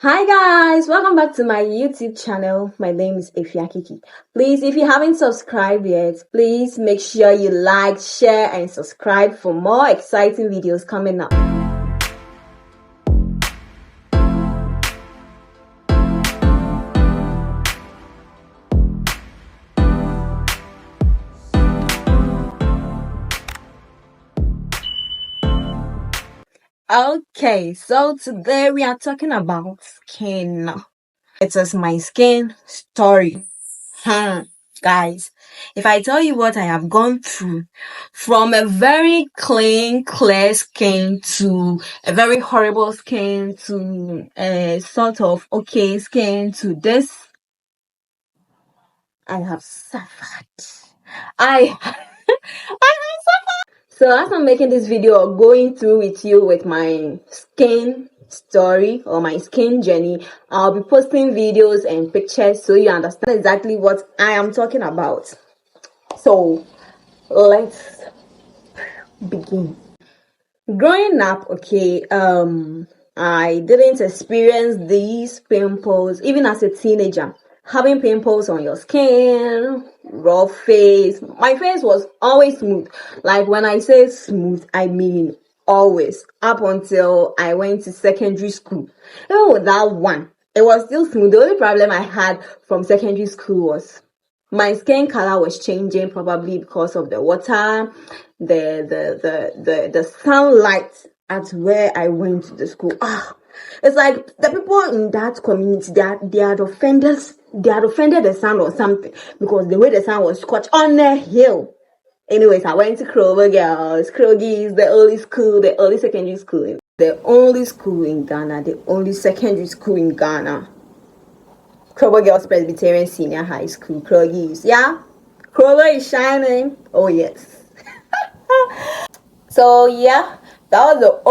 Hi guys, welcome back to my YouTube channel. My name is Efiakiki. Please, if you haven't subscribed yet, please make sure you like, share and subscribe for more exciting videos coming up. Okay, so today we are talking about skin. It is my skin story. Guys, if I tell you what I have gone through from a very clean, clear skin to a very horrible skin to a sort of okay skin to this, I have suffered. I So as I'm making this video or going through with you with my skin story or my skin journey, I'll be posting videos and pictures so you understand exactly what I am talking about. So let's begin. Growing up, I didn't experience these pimples even as a teenager. Having pimples on your skin, rough face. My face was always smooth. Like when I say smooth, I mean always. Up until I went to secondary school. Even with that one, it was still smooth. The only problem I had from secondary school was my skin color was changing, probably because of the water, the sunlight at where I went to the school. It's like the people in that community, they had offended the sun or something, because the way the sun was scorched on the hill. Anyways, I went to Kroger Girls. Krogi is the only secondary school, the only school in Ghana, the only secondary school in Ghana. Kroger Girls Presbyterian Senior High School, Krogies. Yeah, Kroger is shining. Oh yes. So yeah, that was the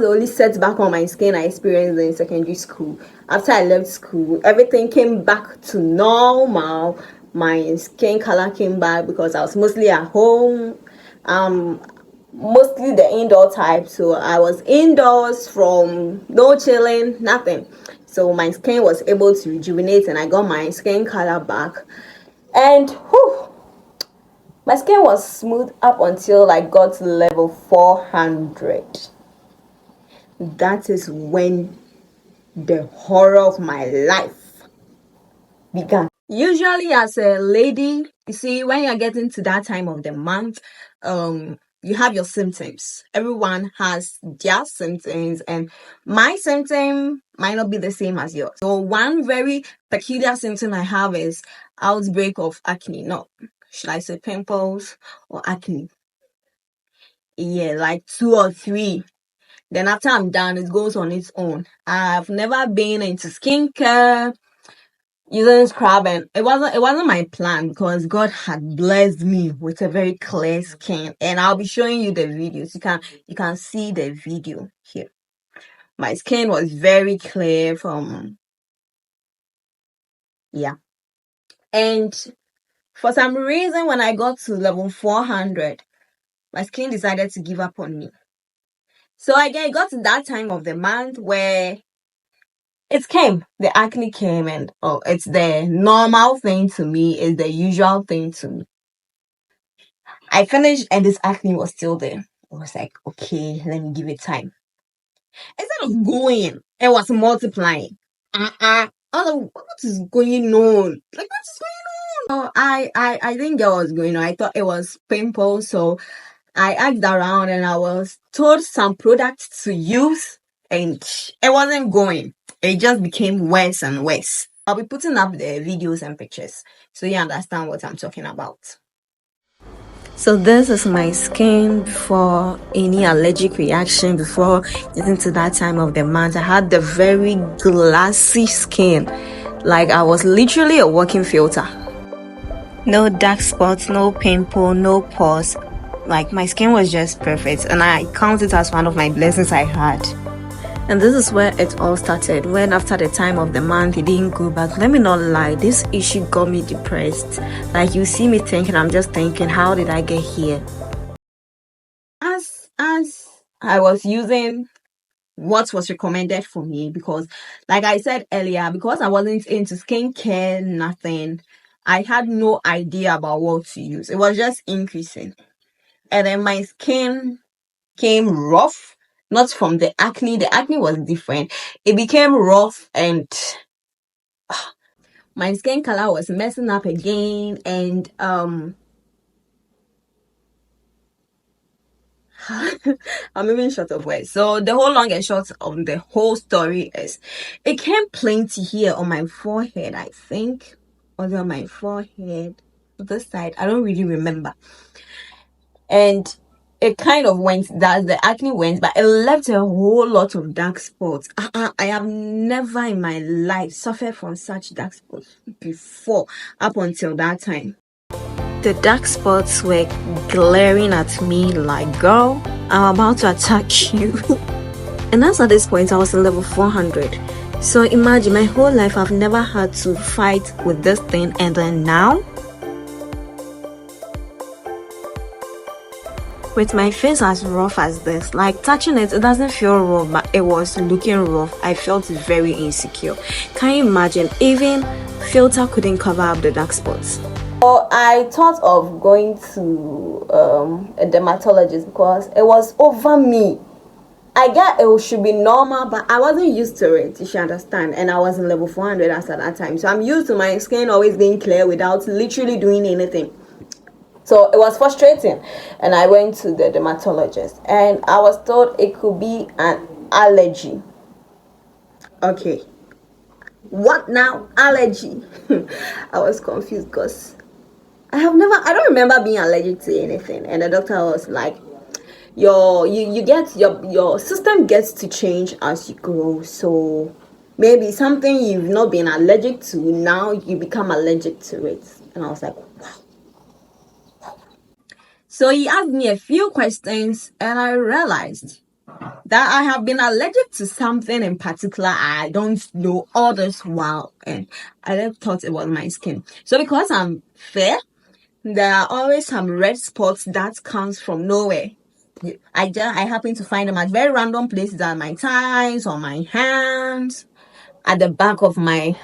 only setback on my skin I experienced in secondary school. After I left school, everything came back to normal. My skin color came back because I was mostly at home. Mostly the indoor type, so I was indoors from no chilling, nothing. So my skin was able to rejuvenate and I got my skin color back. And my skin was smooth up until I got to level 400. That is when the horror of my life began. Usually as a lady, you see, when you're getting to that time of the month, you have your symptoms. Everyone has their symptoms, and my symptom might not be the same as yours. So one very peculiar symptom I have is outbreak of acne. No, should I say pimples or acne? Yeah, like 2 or 3. Then after I'm done, it goes on its own. I've never been into skincare, using scrub, and it wasn't my plan because God had blessed me with a very clear skin, and I'll be showing you the videos. You can see the video here. My skin was very clear and for some reason when I got to level 400, my skin decided to give up on me. So again, it got to that time of the month where the acne came, and it's the normal thing to me, it's the usual thing to me. I finished and this acne was still there. I was like, okay, let me give it time. Instead of going, it was multiplying. Oh, what is going on? Like, what is going on? So I didn't get what was going on. I thought it was pimples. So I asked around and I was told some products to use, and it wasn't going. It just became worse and worse. I'll be putting up the videos and pictures so you understand what I'm talking about. So this is my skin before any allergic reaction, before getting to that time of the month. I had the very glassy skin, like I was literally a walking filter. No dark spots, no pimple, no pores. Like my skin was just perfect, and I count it as one of my blessings I had. And this is where it all started, when after the time of the month it didn't go back. Let me not lie, this issue got me depressed. Like, you see me thinking, I'm just thinking, how did I get here? As I was using what was recommended for me because, like I said earlier, because I wasn't into skincare, nothing, I had no idea about what to use. It was just increasing. And then my skin came rough, not from the acne. The acne was different. It became rough and my skin color was messing up again. And I'm even short of words. So the whole long and short of the whole story is it came plenty here on my forehead, I think. Was it on my forehead? This side. I don't really remember. And it kind of went that the acne went, but it left a whole lot of dark spots. I have never in my life suffered from such dark spots before, up until that time. The dark spots were glaring at me like, girl, I'm about to attack you. And as at this point, I was in level 400. So imagine my whole life I've never had to fight with this thing, and then now, with my face as rough as this, like touching it, it doesn't feel rough, but it was looking rough. I felt very insecure. Can you imagine? Even filter couldn't cover up the dark spots. So I thought of going to a dermatologist because it was over me. I get it should be normal, but I wasn't used to it, you should understand. And I was in level 400 as at that time. So I'm used to my skin always being clear without literally doing anything. So it was frustrating. And I went to the dermatologist and I was told it could be an allergy. Okay. What now? Allergy? I was confused because I don't remember being allergic to anything. And the doctor was like, your system gets to change as you grow. So maybe something you've not been allergic to, now you become allergic to it. And I was like, wow. So he asked me a few questions and I realized that I have been allergic to something in particular. I don't know all this while, and I just thought it was my skin. So because I'm fair, there are always some red spots that comes from nowhere. I happen to find them at very random places, at my thighs, on my hands, at the back of my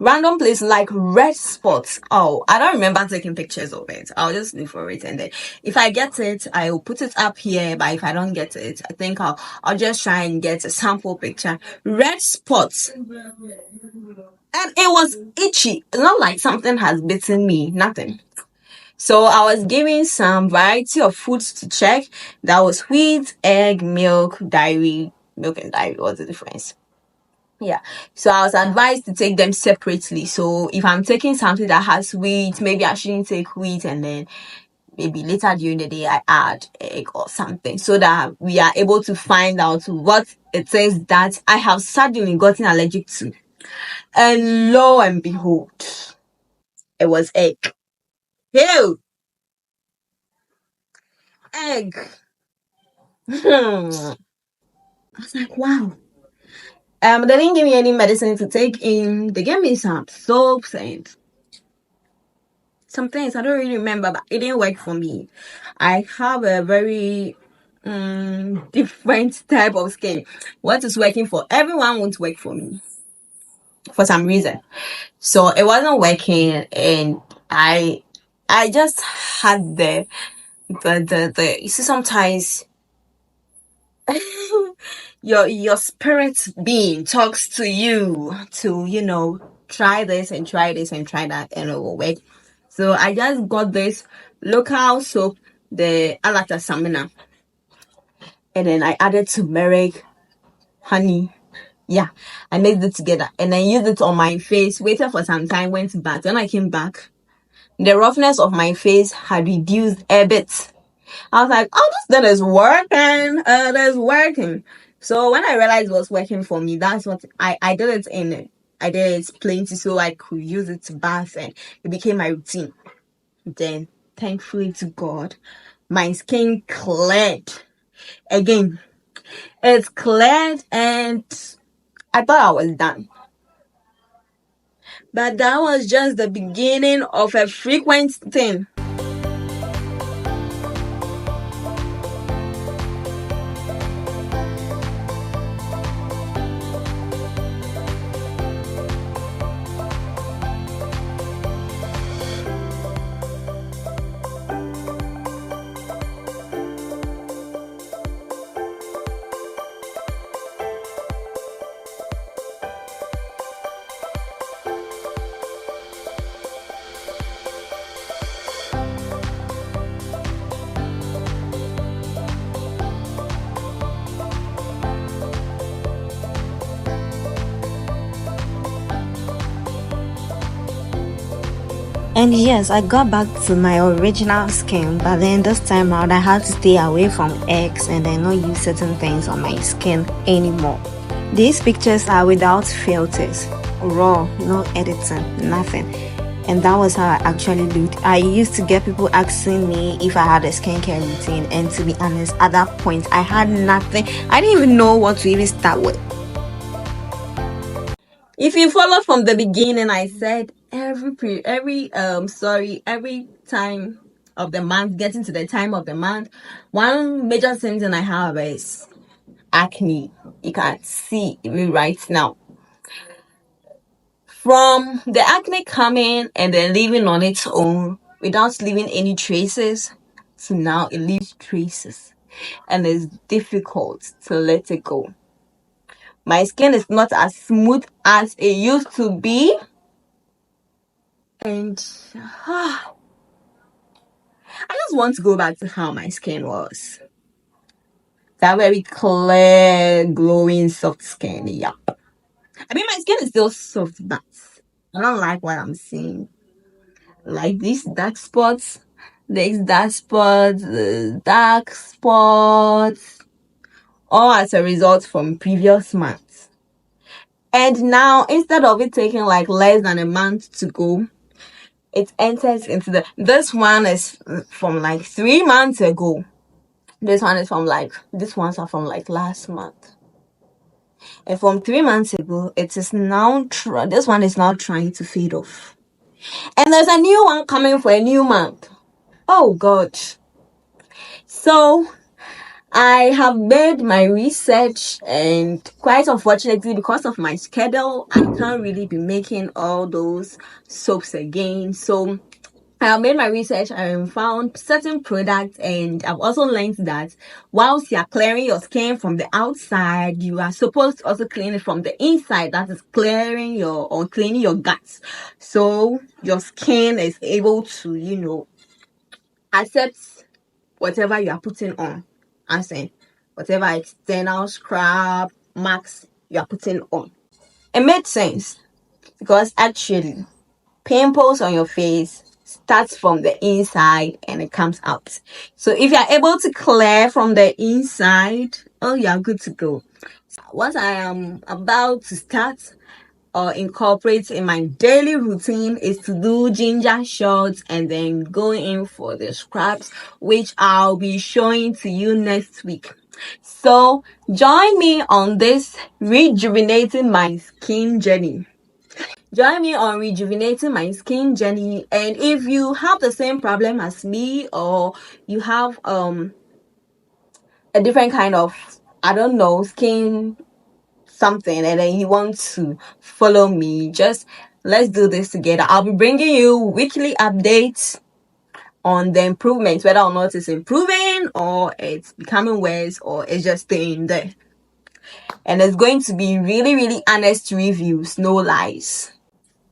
random place, like red spots. Oh, I don't remember taking pictures of it. I'll just look for it, and then if I get it, I'll put it up here. But if I don't get it, I think I'll just try and get a sample picture. Red spots, and it was itchy. It's not like something has bitten me. Nothing. So I was given some variety of foods to check. That was wheat, egg, milk, dairy. Milk and dairy, what's the difference? Yeah. So I was advised to take them separately. So if I'm taking something that has wheat, maybe I shouldn't take wheat, and then maybe later during the day I add egg or something, so that we are able to find out what it is that I have suddenly gotten allergic to. And lo and behold, it was egg. Ew! Egg. I was like, wow. They didn't give me any medicine to take in. They gave me some soaps and some things I don't really remember, but it didn't work for me. I have a very different type of skin. What is working for everyone won't work for me for some reason. So it wasn't working, and I just had the you see, sometimes your spirit being talks to you to, try this and try this and try that, and it will work. So I just got this local soap, the Alata Samina, and then I added turmeric, honey. Yeah, I mixed it together and then used it on my face. Waited for some time, went back. When I came back, the roughness of my face had reduced a bit. I was like, oh, this thing is working. It's working. So when I realized it was working for me, that's what I did it in. I did it plenty so I could use it to bath, and it became my routine. Then, thankfully to God, my skin cleared. Again, it's cleared, and I thought I was done. But that was just the beginning of a frequent thing. And yes, I got back to my original skin, but then this time around I had to stay away from eggs and then not use certain things on my skin anymore. These pictures are without filters, raw, no editing, nothing. And that was how I actually looked. I used to get people asking me if I had a skincare routine, and to be honest, at that point I had nothing. I didn't even know what to even start with. If you follow from the beginning, I said every time of the month, getting to the time of the month, one major symptom I have is acne. You can see me right now. From the acne coming and then leaving on its own without leaving any traces, to now it leaves traces and it's difficult to let it go. My skin is not as smooth as it used to be, and I just want to go back to how my skin was. That very clear, glowing, soft skin. Yup. I mean, my skin is still soft, but I don't like what I'm seeing. Like these dark spots, all as a result from previous months. And now, instead of it taking like less than a month to go, it enters into this one is from like 3 months ago. These ones are from like last month. And from 3 months ago, it is now, this one is now trying to fade off. And there's a new one coming for a new month. Oh God. So I have made my research, and quite unfortunately, because of my schedule, I can't really be making all those soaps again. So I have made my research and found certain products, and I've also learned that whilst you are clearing your skin from the outside, you are supposed to also clean it from the inside. That is cleaning your guts, so your skin is able to, accept whatever you are putting on, as in whatever external scrub marks you are putting on. It made sense because actually pimples on your face starts from the inside and it comes out. So if you're able to clear from the inside, oh, you're good to go. What I am about to start or incorporate in my daily routine is to do ginger shots and then go in for the scrubs, which I'll be showing to you next week. So join me on this rejuvenating my skin journey. Join me on rejuvenating my skin journey. And if you have the same problem as me, or you have a different kind of, I don't know, skin something, and then you want to follow me, just let's do this together. I'll be bringing you weekly updates on the improvements, whether or not it's improving or it's becoming worse or it's just staying there. And it's going to be really, really honest reviews, no lies.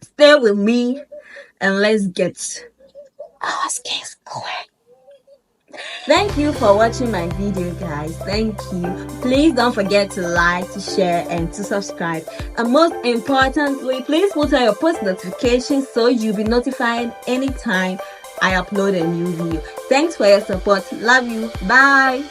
Stay with me and let's get our skins clear. Thank you for watching my video, guys. Thank you. Please don't forget to like, to share, and to subscribe. And most importantly, please put on your post notifications so you'll be notified anytime I upload a new video. Thanks for your support. Love you. Bye.